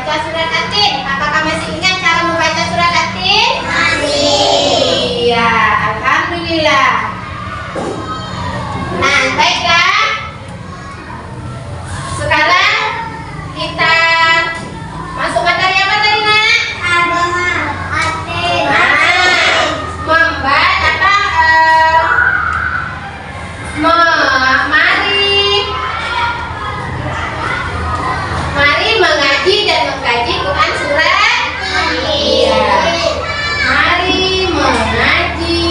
membaca surat At-Tin. Apakah masih ingat cara membaca surat At-Tin? Masih. Iya, alhamdulillah. Nah, baiklah. Sekarang kita masuk materi apa tadi, Nak? Agama At-Tin. Mari mengaji dan mengkaji Quran surat. Iya. Mari mengaji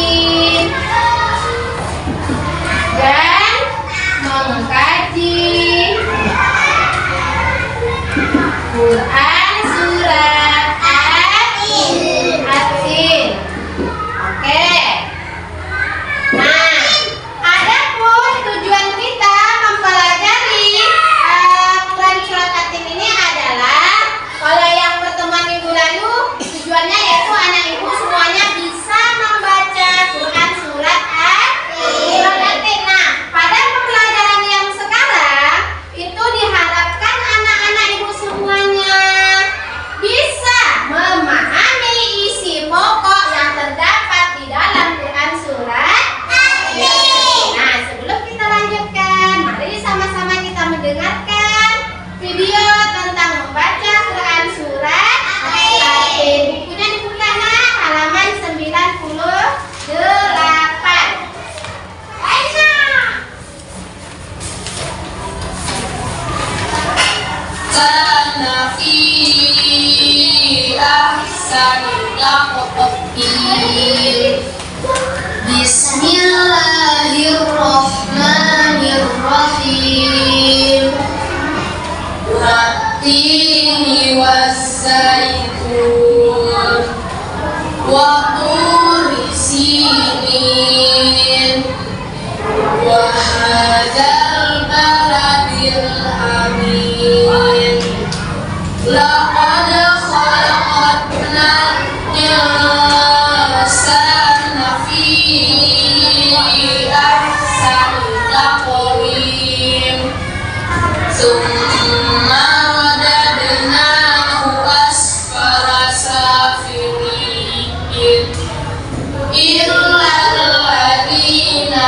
dan mengkaji Quran surat At-Tin. Oke. Nah, adapun tujuan kita mempelajari Quran surat At-Tin ini adalah, kalau yang pertemuan minggu lalu tujuannya yaitu anak ibu semuanya bisa membaca Quran surat At-Tin. Nah, pada pembelajaran yang sekarang itu diharapkan anak-anak ibu semuanya bisa memahami isi pokok yang terdapat di dalam Quran surat At-Tin. Nah, sebelum kita lanjutkan, mari sama-sama kita mendengarkan video tentang membaca Quran surat At-Tin. Bukunya dibuka, Nak, halaman 98. Kana fi ahsani taqwim. Bismillahirrahmanirrahim. Wattini waszaitun wa turi sinin wa hadzal baladil amin. Laqad khalaqnal insana fi ahsani taqwim. Tsumma radadnahu asfala safilin. Illal ladzina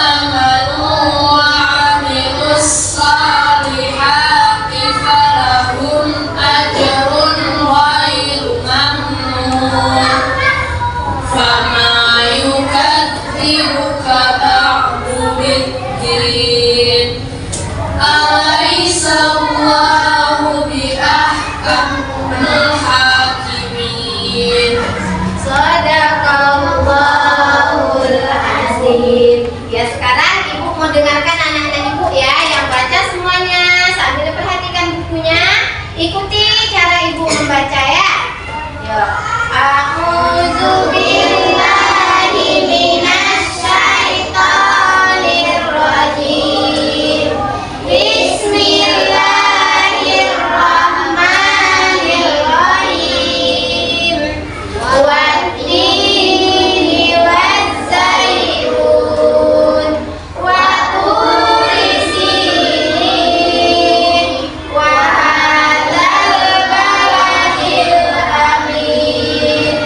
amanu wa 'amilus shalihati falahum ajrun ghairu mamnun. Fama yukadzibuka ba'du bid-din. Alaihissallahu biahkamil hakimin. Shadaqallahul azim. Ya, sekarang ibu mau dengarkan anak-anak ibu ya yang baca semuanya sambil perhatikan bukunya. Ikuti cara ibu membaca ya. Yuk. A'udzu billahi minasy syaithanir rajim. Bismillahirrahmanirrahim. Wattini waszaitun wa turi sinin wa hadzal baladil amin.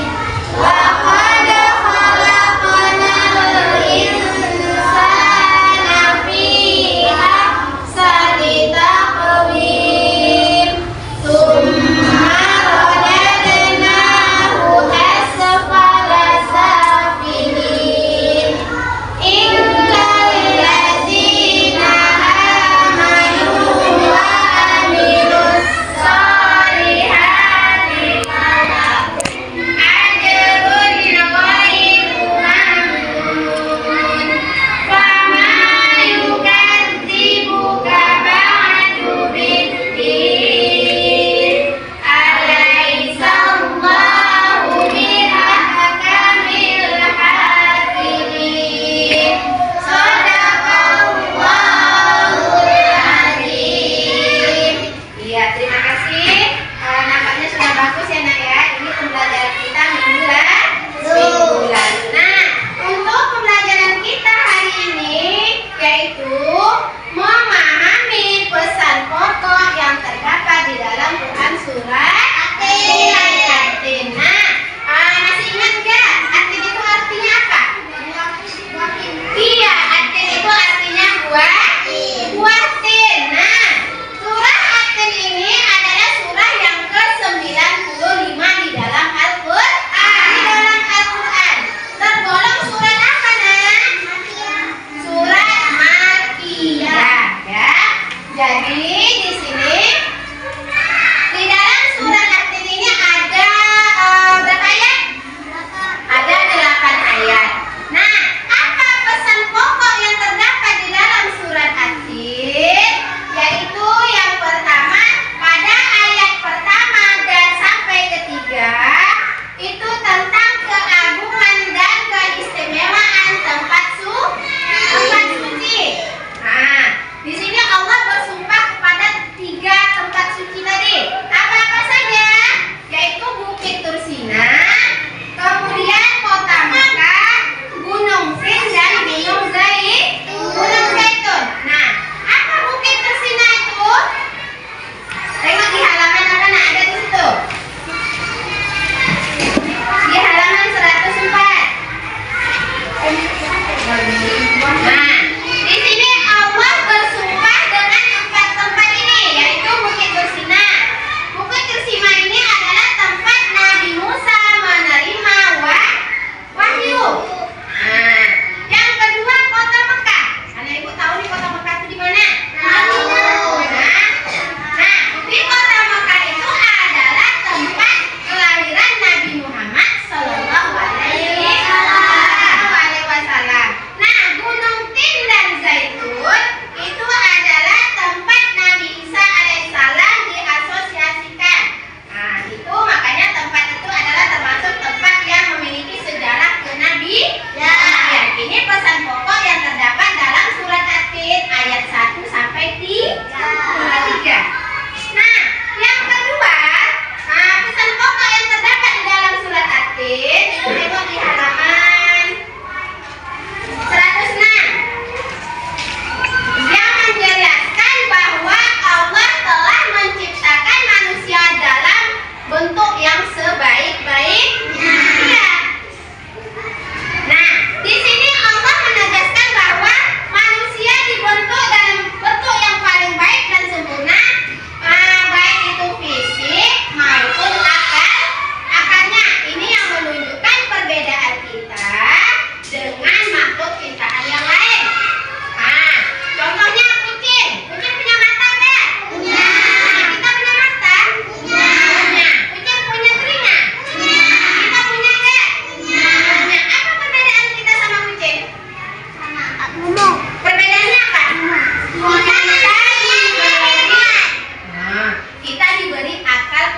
Laqad khalaqnal insana fi ahsani taqwim. Tsumma radadnahu asfala safilin. Illal ladzina amanu wa 'amilus shalihati falahum ajrun ghairu mamnun. Fama yukadzibuka ba'du bid-din. Alaihissallahu biahkamil hakimin. Shadaqallahul azim. Iya, terima kasih. Nampaknya sudah bagus ya, Nak ya. Ini pembelajaran kita minggu lalu. Nah, untuk pembelajaran kita hari ini yaitu memahami pesan pokok yang terdapat di dalam Quran surat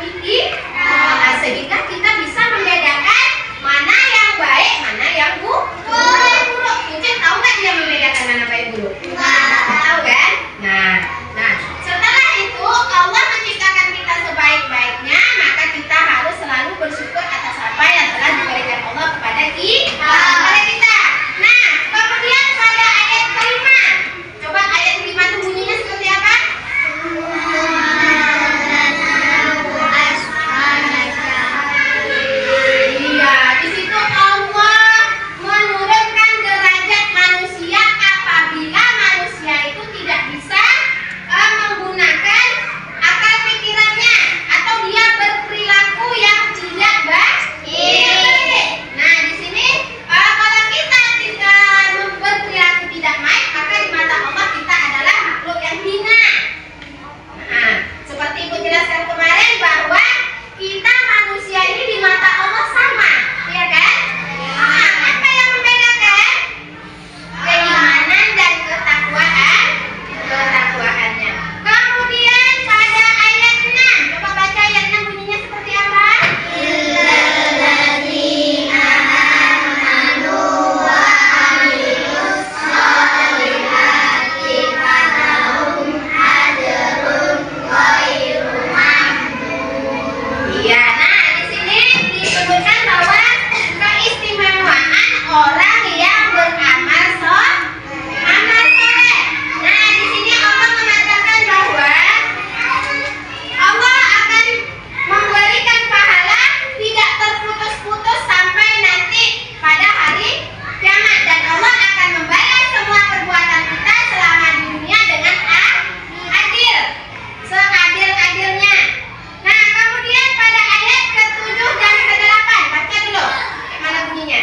kita. Sehingga kita bisa membedakan mana yang baik, mana yang buruk. Mungkin tahu nggak dia membedakan mana baik buruk? Tahu kan? Nah, setelah itu Allah menciptakan kita sebaik-baiknya, maka kita harus selalu bersyukur atas apa yang telah diberikan Allah kepada kita. Nah, kemudian pada ayat kelima, coba ayat kelima itu bunyinya seperti apa? Iya, di situ Allah menurunkan derajat manusia apabila manusia itu tidak bisa menggunakan akal pikirannya atau dia berperilaku yang tidak baik. Nah, di sini kalau kita tidak berperilaku tidak baik, maka di mata Allah kita adalah makhluk yang hina. Nah, seperti Ibu jelaskan kemarin bahwa kita manusia ini di mata Allah sama, ya kan? Nah, apa yang membedakan? Keimanan dan ketakwaannya. Kemudian pada ayat 6, coba baca ayat 6 bunyinya seperti apa? Iya, nah di sini disebutkan bahwa keistimewaan orang yang beramal soleh. Nah, di sini Allah mengatakan bahwa Allah akan memberikan pahala tidak terputus-putus sampai nanti pada hari kiamat, dan Allah akan membalas semua perbuatan kita selama di dunia dengan adil, seadil-adilnya. Nah, kemudian pada ayat ke-7 dan ke-8, baca dulu. Mana bunyinya?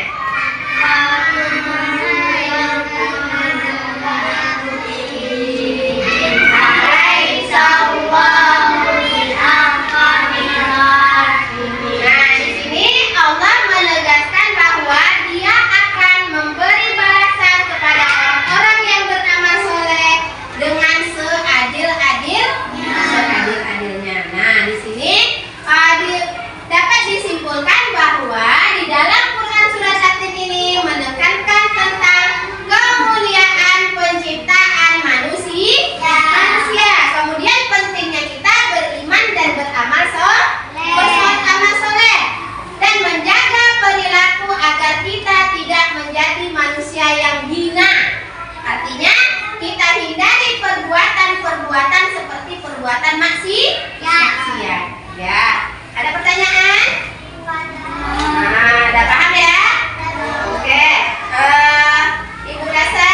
Nah, di sini Allah menegaskan bahwa Dia akan memberi balasan kepada orang-orang yang beramal soleh dengan seadil-adilnya. Nah, di sini dapat disimpulkan bahwa di dalam Quran Surat Yasin ini menekankan tentang kemuliaan penciptaan manusia. Kemudian pentingnya kita beriman dan beramal soleh dan menjaga perilaku agar kita tidak menjadi manusia yang hina. Artinya kita hindari perbuatan-perbuatan seperti perbuatan maksiat. Ya, ada pertanyaan? Nah, udah paham ya? Oke. Ibu rasa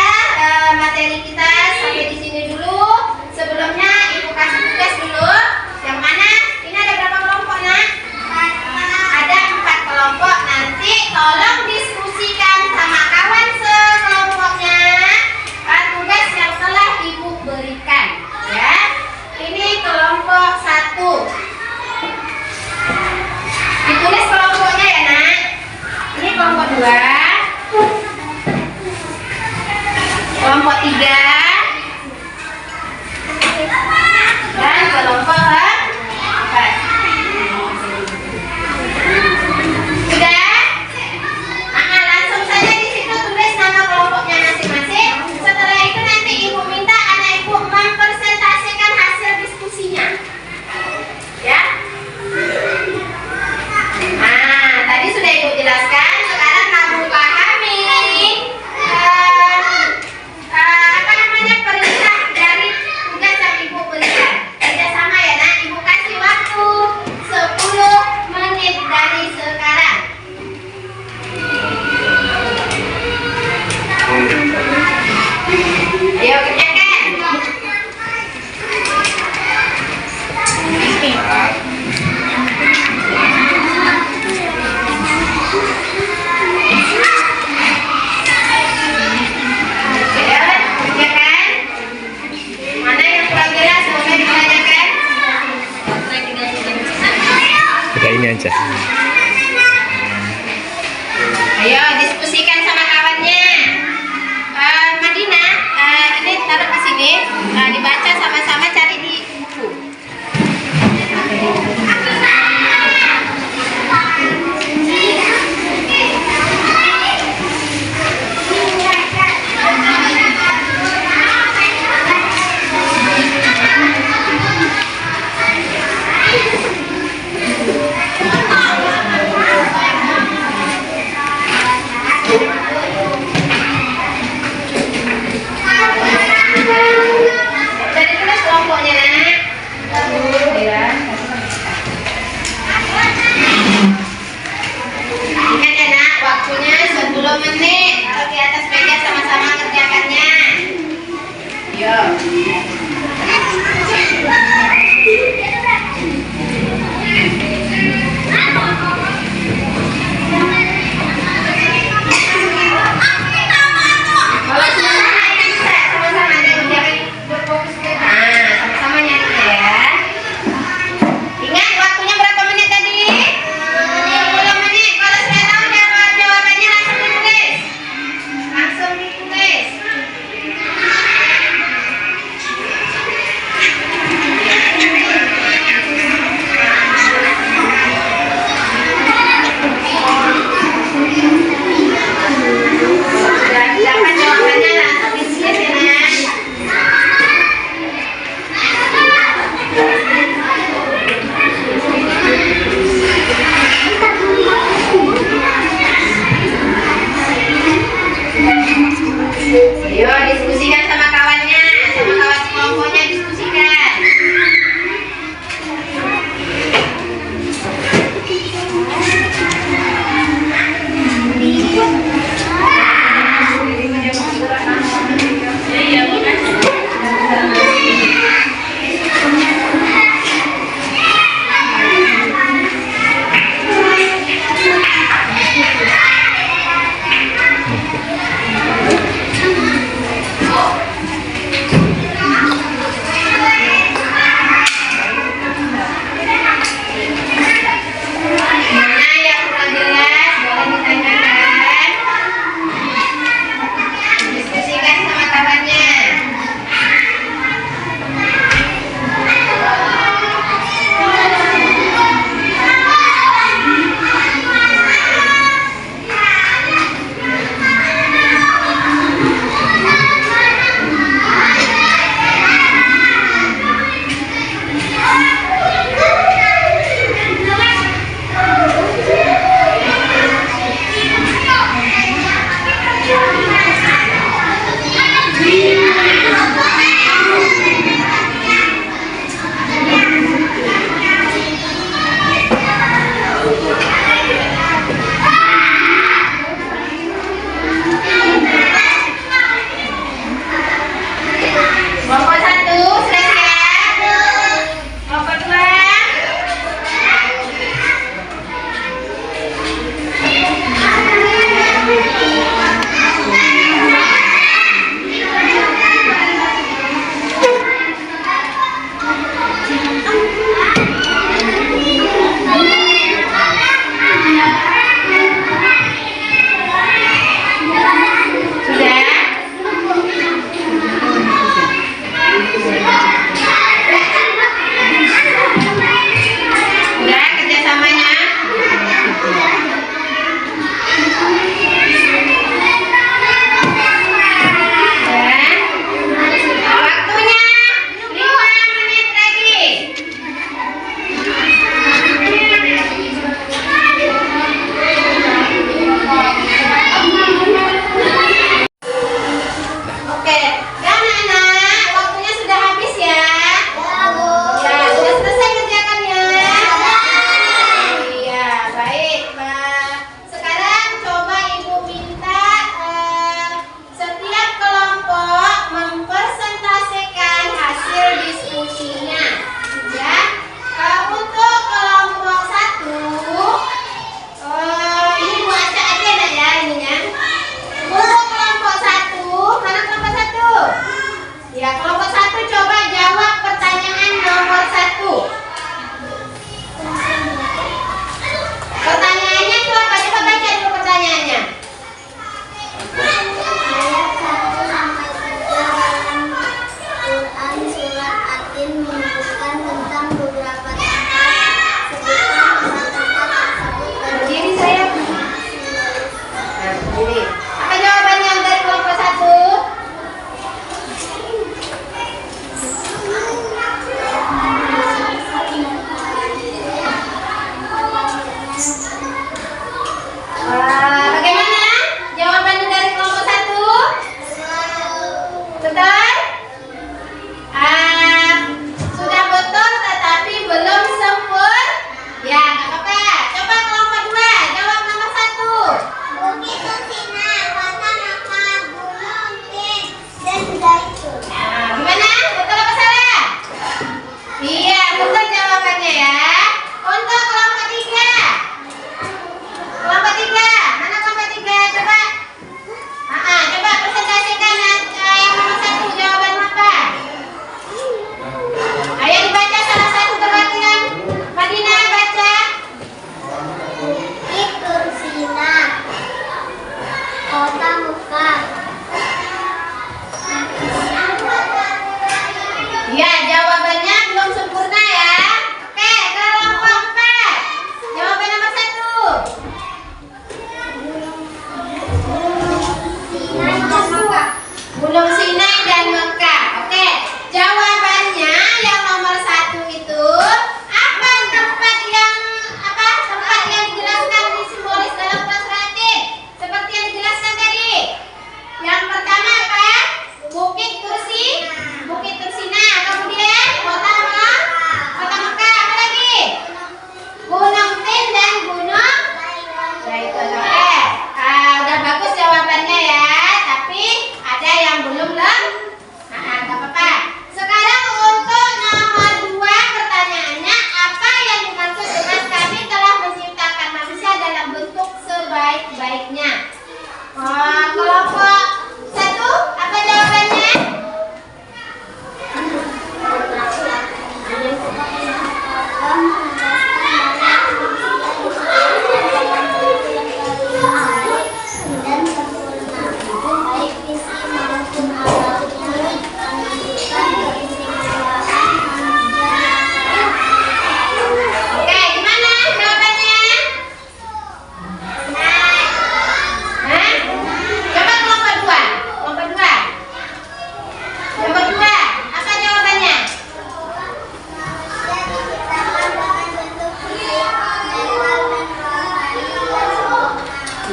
materi kita sampai di sini dulu. Sebelumnya Ibu kasih tugas dulu. Yang mana? Ini ada berapa kelompok, Nak? Ada 4 kelompok. Nanti tolong diskusikan sama kawan sekelompoknya tugas yang telah Ibu berikan. Ya. Ini kelompok 1. Ditulis kelompoknya ya, Nak. Ini kelompok 2, kelompok 3, dan kelompok 4. Sudah? Langsung saja di situ tulis nama kelompoknya masing-masing. Setelah itu nanti Ibu minta anak Ibu mempresentasikan hasil diskusinya. Ya? Nah, tadi sudah Ibu jelaskan. Sekarang kamu pahami perintah dari tugas yang Ibu berikan. Kerjasama ya, Nak. Ibu kasih waktu 10 menit dari sekarang. Ayo kerjakan. Mana yang kurang jelas boleh ditanyakan? Kita ini aja. Ayo diskusikan sama kawannya. Madinah, ini taruh di sini. Dibaca sama-sama, cari di buku.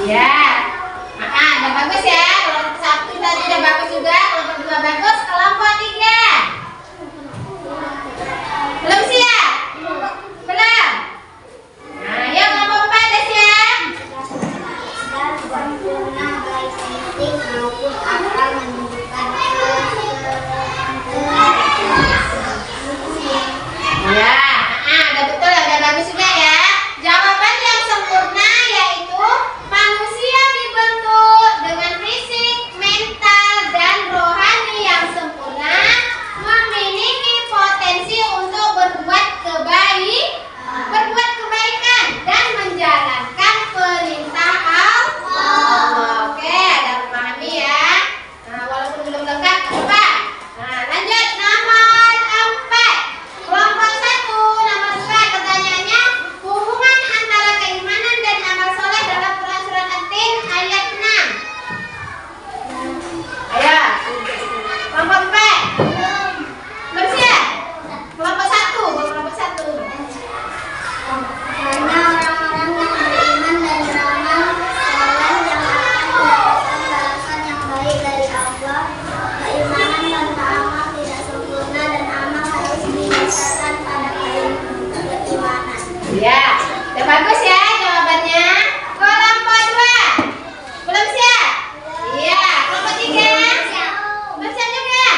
Iya. Udah bagus ya. Kelompok 1 tadi udah bagus juga. Kelompok 2 bagus. Kelompok 3. Belum siap? Belum. Nah, yuk kelompok 4 udah siap? Dan sempurna baik penting maupun akal menunjukkan Ya, udah betul, udah bagus juga ya. Jawaban yang sempurna yaitu manusia dibentuk dengan fisik, mental, dan rohani yang sempurna, memiliki potensi untuk berbuat kebaikan dan menjalankan perintah Allah. Oke, ada memahami ya. Nah, walaupun belum lengkap, coba. Nah, lanjut nomor 4. Kelompok 1, nomor 2, pertanyaannya hubungan antara keimanan dan amal soleh dalam Quran surat At-Tin ayat 6. Ayo, kelompok 4. Belum siap? Kelompok 1, kelompok 1. karena orang-orang yang beriman dan beramal soleh yang akan mendapatkan balasan yang baik dari Allah. Keimanan tanpa amal tidak sempurna dan amal harus didasarkan pada keimanan. Ya, udah bagus ya jawabannya. Kelompok 2. Belum siap? Iya, kelompok 3. Belum siap juga?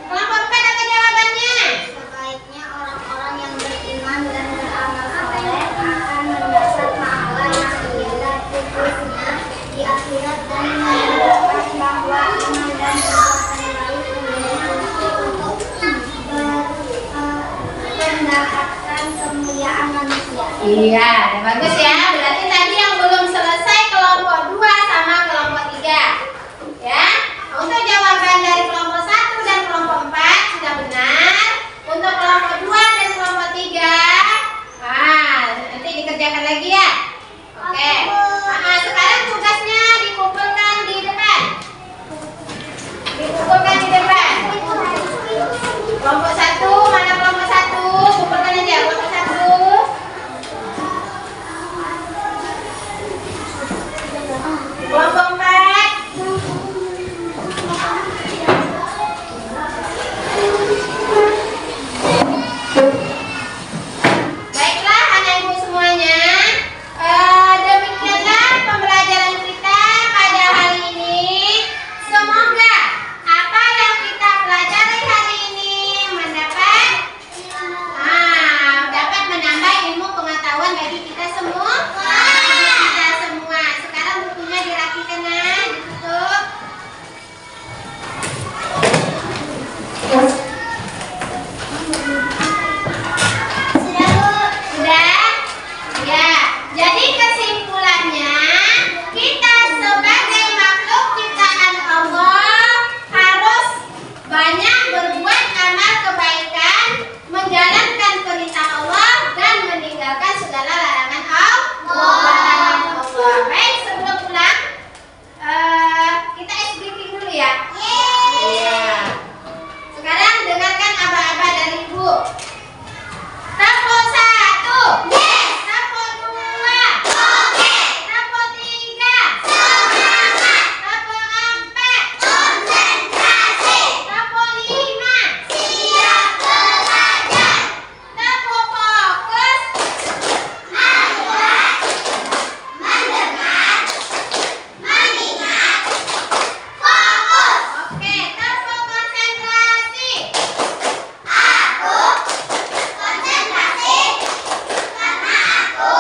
Kelompok 4 apa jawabannya? Sebaiknya orang-orang yang beriman dan beramal soleh akan mendapat pahala yang indah khususnya di akhirat dan mengatakan bahwa iman dan perbuatan baik menjadi kunci untuk mendapatkan kemuliaan manusia. Iya, udah bagus ya. Berarti tadi yang belum selesai kelompok 2 sama kelompok 3. Ya. Untuk jawaban dari kelompok 1 dan kelompok 4 sudah benar. Untuk kelompok 2 dan kelompok 3, nanti dikerjakan lagi ya. Oke. Sekarang tugasnya dikumpulkan di depan. Dikumpulkan di depan. Kelompok 1, mana kelompok 1? Kumpulkan aja kelompok 1. Kelompok 4. Baiklah anak ibu semuanya, demikianlah pembelajaran kita pada hari ini. Semoga apa yang kita pelajari hari ini dapat menambah ilmu pengetahuan bagi kita semua. Sekarang bukunya dirapikan ya, ditutup. Sudah? Ya. Jadi kesimpulannya, kita sebagai makhluk ciptaan Allah harus banyak berbuat amal kebaikan, menjalankan perintah Allah dan meninggalkan segala larangan Allah. Baik, sebelum pulang kita briefing dulu ya. Iya. Sekarang dengarkan aba-aba dari Ibu. Tempo 1. Yes. Tempo 2. Oke. Tempo 3. Semangat. Tempo 4. Konsentrasi. Tempo 5. Siap belajar. Tempo fokus. Membuat. Mendengar. Mengingat. Fokus. Oke. Tempo konsentrasi. Aku konsentrasi karena aku